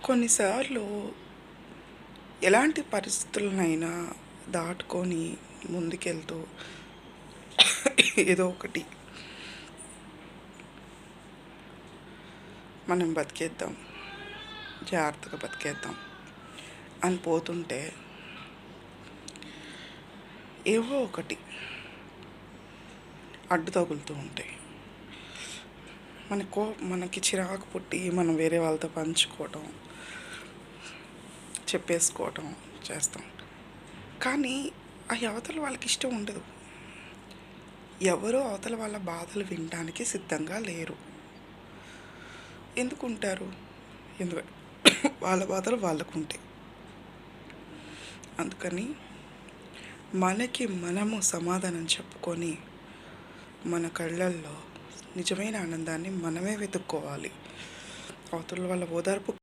కొన్నిసార్లు ఎలాంటి పరిస్థితులనైనా దాటుకొని ముందుకెళ్తూ ఏదో ఒకటి మనం బతికేద్దాం, జాగ్రత్తగా బతికేద్దాం అని పోతుంటే ఏవో ఒకటి అడ్డు తగులుతూ ఉంటాయి. మనకి చిరాకు పుట్టి మనం వేరే వాళ్ళతో పంచుకోవటం, చెప్పేసుకోవటం చేస్తాం. కానీ ఆ అవతల వాళ్ళకి ఇష్టం ఉండదు. ఎవరో అవతల వాళ్ళ బాధలు వినడానికి సిద్ధంగా లేరు. ఎందుకుంటారు? ఎందుకంటే వాళ్ళ బాధలు వాళ్ళకుంటాయి. అందుకని మనకి మనము సమాధానం చెప్పుకొని మన కళ్ళల్లో నిజమైన ఆనందాన్ని మనమే వెతుక్కోవాలి. అవతల వాళ్ళ ఓదార్పు